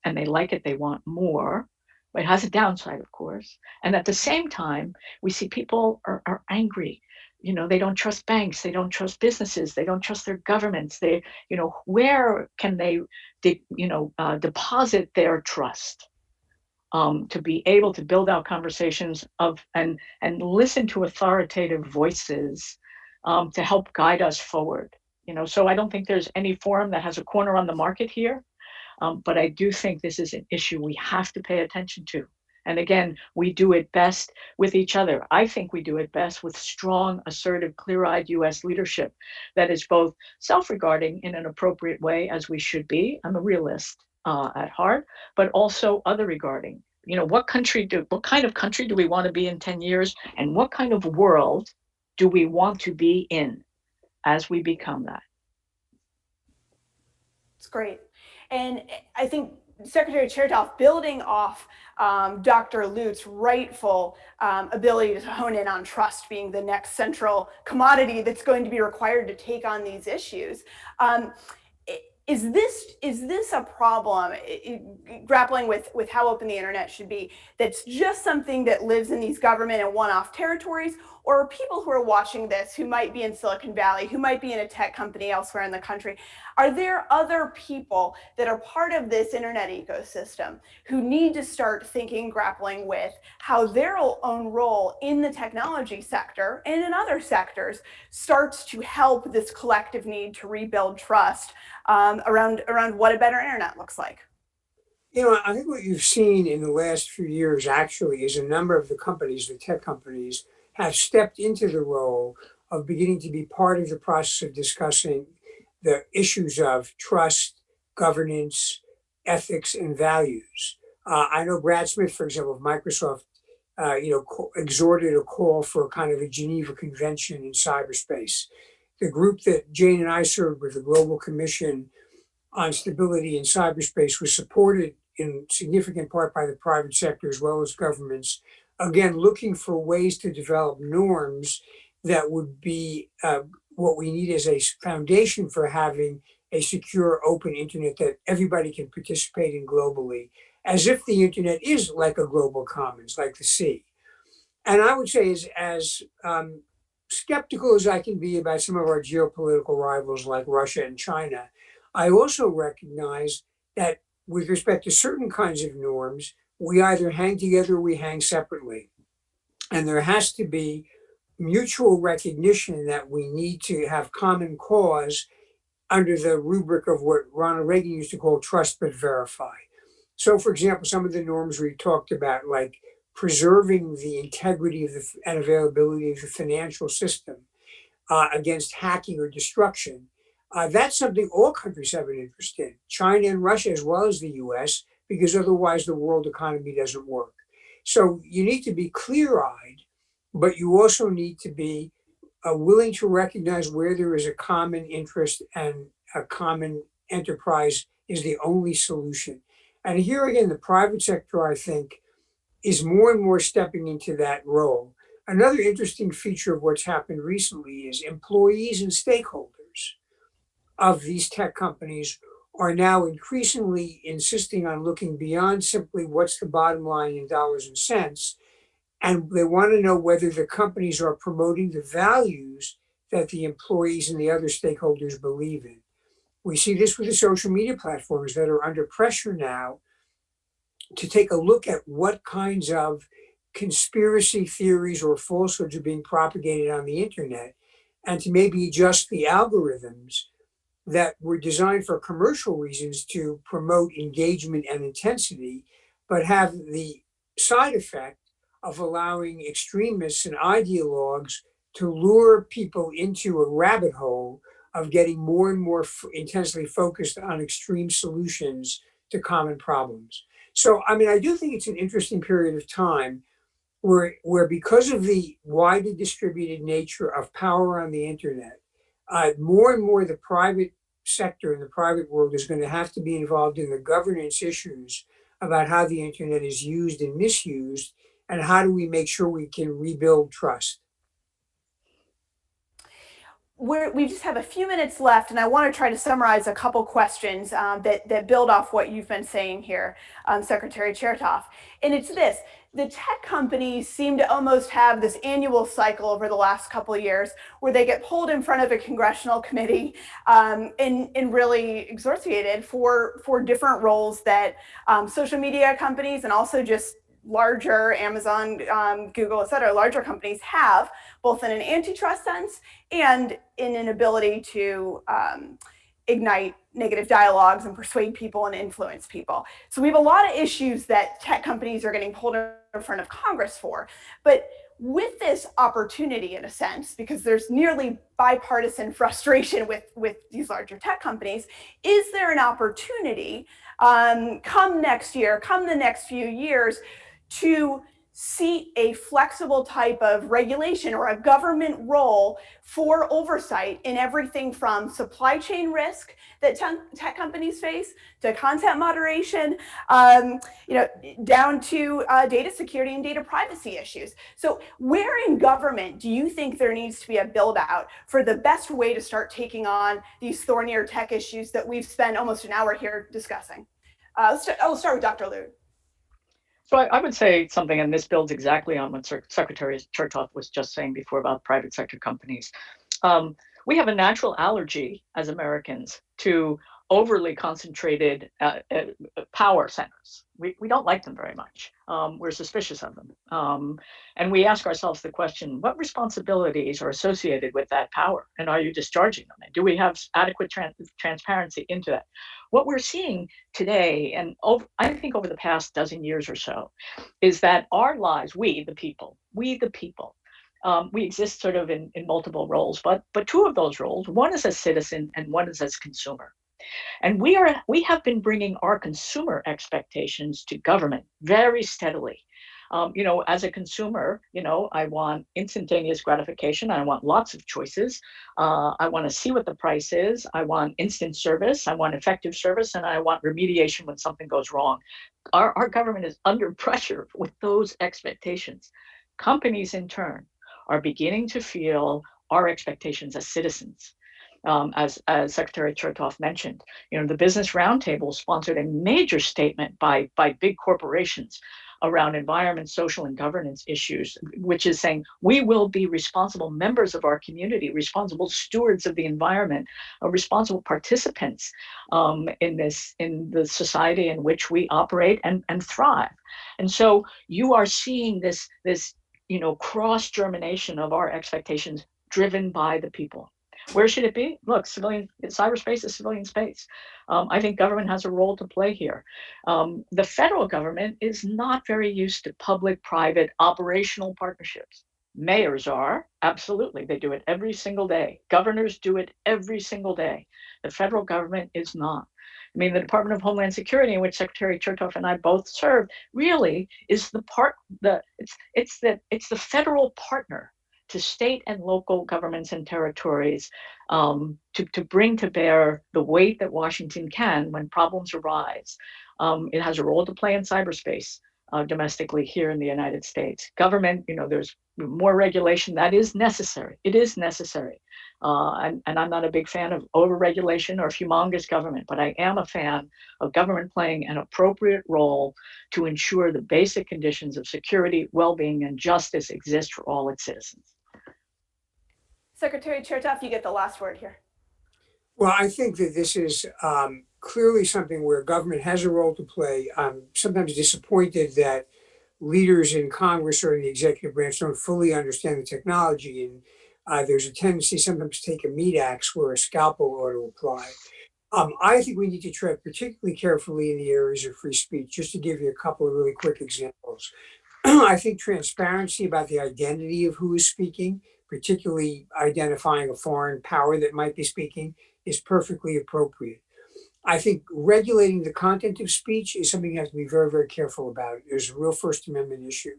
And they like it, they want more. But it has a downside, of course. And at the same time, we see people are angry. They don't trust banks, they don't trust businesses, they don't trust their governments. Where can they, deposit their trust? to be able to build out conversations and listen to authoritative voices to help guide us forward. So I don't think there's any forum that has a corner on the market here, but I do think this is an issue we have to pay attention to. And again, we do it best with each other. I think we do it best with strong, assertive, clear-eyed US leadership that is both self-regarding in an appropriate way, as we should be. I'm a realist at heart, but also other regarding. What kind of country do we want to be in 10 years? And what kind of world do we want to be in as we become that? It's great. And I think Secretary Chertoff, building off Dr. Lute's rightful ability to hone in on trust being the next central commodity that's going to be required to take on these issues. Is this a problem, grappling with how open the internet should be, that's just something that lives in these government and one-off territories, or are people who are watching this who might be in Silicon Valley, who might be in a tech company elsewhere in the country, are there other people that are part of this internet ecosystem who need to start thinking, grappling with how their own role in the technology sector and in other sectors starts to help this collective need to rebuild trust around what a better internet looks like? I think what you've seen in the last few years actually is a number of the companies, the tech companies, have stepped into the role of beginning to be part of the process of discussing the issues of trust, governance, ethics, and values. I know Brad Smith, for example, of Microsoft, exhorted a call for a kind of a Geneva Convention in cyberspace. The group that Jane and I served with, the Global Commission on Stability in Cyberspace, was supported in significant part by the private sector as well as governments, again, looking for ways to develop norms that would be what we need as a foundation for having a secure, open internet that everybody can participate in globally, as if the internet is like a global commons, like the sea. And I would say, as skeptical as I can be about some of our geopolitical rivals like Russia and China, I also recognize that with respect to certain kinds of norms, we either hang together or we hang separately. And there has to be mutual recognition that we need to have common cause under the rubric of what Ronald Reagan used to call trust but verify. So, for example, some of the norms we talked about, like preserving the integrity of and availability of the financial system against hacking or destruction, that's something all countries have an interest in, China and Russia as well as the US, because otherwise the world economy doesn't work. So you need to be clear-eyed, but you also need to be willing to recognize where there is a common interest and a common enterprise is the only solution. And here again, the private sector, I think, is more and more stepping into that role. Another interesting feature of what's happened recently is employees and stakeholders of these tech companies are now increasingly insisting on looking beyond simply what's the bottom line in dollars and cents. And they want to know whether the companies are promoting the values that the employees and the other stakeholders believe in. We see this with the social media platforms that are under pressure now to take a look at what kinds of conspiracy theories or falsehoods are being propagated on the internet, and to maybe adjust the algorithms that were designed for commercial reasons to promote engagement and intensity, but have the side effect of allowing extremists and ideologues to lure people into a rabbit hole of getting more and more intensely focused on extreme solutions to common problems. So, I mean, I do think it's an interesting period of time where because of the widely distributed nature of power on the internet, more and more the private sector and the private world is going to have to be involved in the governance issues about how the internet is used and misused, and how do we make sure we can rebuild trust. we just have a few minutes left, and I want to try to summarize a couple questions that build off what you've been saying here, Secretary Chertoff. And it's this: the tech companies seem to almost have this annual cycle over the last couple of years where they get pulled in front of a congressional committee and really exorciated for different roles that social media companies and also just larger Amazon, Google, et cetera, larger companies have, both in an antitrust sense and in an ability to ignite negative dialogues and persuade people and influence people. So we have a lot of issues that tech companies are getting pulled in front of Congress for. But with this opportunity, in a sense, because there's nearly bipartisan frustration with these larger tech companies, is there an opportunity come next year, come the next few years, to see a flexible type of regulation or a government role for oversight in everything from supply chain risk that tech companies face to content moderation, down to data security and data privacy issues. So where in government do you think there needs to be a build out for the best way to start taking on these thornier tech issues that we've spent almost an hour here discussing? I'll start with Dr. Lude. So I would say something, and this builds exactly on what Secretary Chertoff was just saying before about private sector companies. We have a natural allergy as Americans to overly concentrated power centers. We don't like them very much. We're suspicious of them. And we ask ourselves the question, what responsibilities are associated with that power? And are you discharging them? And do we have adequate transparency into that? What we're seeing today, and I think over the past dozen years or so, is that our lives, we the people, we exist sort of in multiple roles, but two of those roles, one is as citizen and one is as consumer. And we have been bringing our consumer expectations to government very steadily. As a consumer, I want instantaneous gratification. I want lots of choices. I want to see what the price is. I want instant service. I want effective service, and I want remediation when something goes wrong. Our government is under pressure with those expectations. Companies, in turn, are beginning to feel our expectations as citizens. As Secretary Chertoff mentioned, the Business Roundtable sponsored a major statement by big corporations around environment, social, and governance issues, which is saying we will be responsible members of our community, responsible stewards of the environment, responsible participants in the society in which we operate and thrive. And so you are seeing this cross-germination of our expectations driven by the people. Where should it be? Look, cyberspace is civilian space. I think government has a role to play here. The federal government is not very used to public-private operational partnerships. Mayors are, absolutely. They do it every single day. Governors do it every single day. The federal government is not. I mean, the Department of Homeland Security, in which Secretary Chertoff and I both served, really is it's the federal partner to state and local governments and territories to bring to bear the weight that Washington can when problems arise. It has a role to play in cyberspace domestically here in the United States. Government, there's more regulation that is necessary. It is necessary. And I'm not a big fan of over-regulation or humongous government, but I am a fan of government playing an appropriate role to ensure the basic conditions of security, well-being, and justice exist for all its citizens. Secretary Chertoff, you get the last word here. Well, I think that this is clearly something where government has a role to play. I'm sometimes disappointed that leaders in Congress or in the executive branch don't fully understand the technology. And there's a tendency sometimes to take a meat axe where a scalpel ought to apply. I think we need to tread particularly carefully in the areas of free speech. Just to give you a couple of really quick examples. I think transparency about the identity of who is speaking, particularly identifying a foreign power that might be speaking, is perfectly appropriate. I think regulating the content of speech is something you have to be very, very careful about. There's a real First Amendment issue.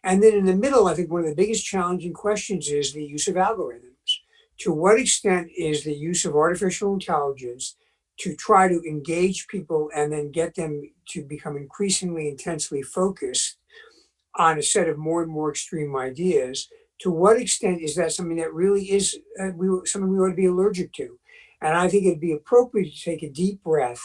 And then in the middle, I think one of the biggest challenging questions is the use of algorithms. To what extent is the use of artificial intelligence to try to engage people and then get them to become increasingly intensely focused on a set of more and more extreme ideas to what extent is that something that really is something we ought to be allergic to? And I think it'd be appropriate to take a deep breath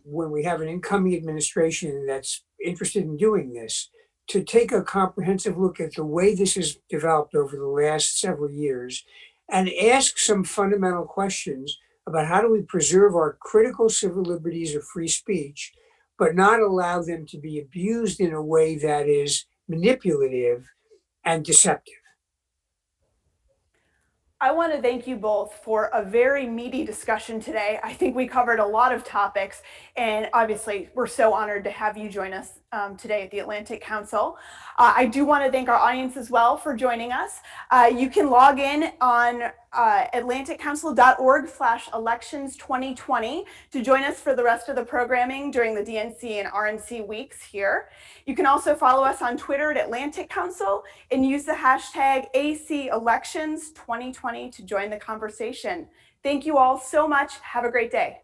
when we have an incoming administration that's interested in doing this, to take a comprehensive look at the way this has developed over the last several years and ask some fundamental questions about how do we preserve our critical civil liberties of free speech, but not allow them to be abused in a way that is manipulative and deceptive. I want to thank you both for a very meaty discussion today. I think we covered a lot of topics, and obviously we're so honored to have you join us today at the Atlantic Council. I do want to thank our audience as well for joining us. You can log in on atlanticcouncil.org/elections2020 to join us for the rest of the programming during the DNC and RNC weeks here. You can also follow us on Twitter at Atlantic Council and use the hashtag #ACElections2020 to join the conversation. Thank you all so much. Have a great day.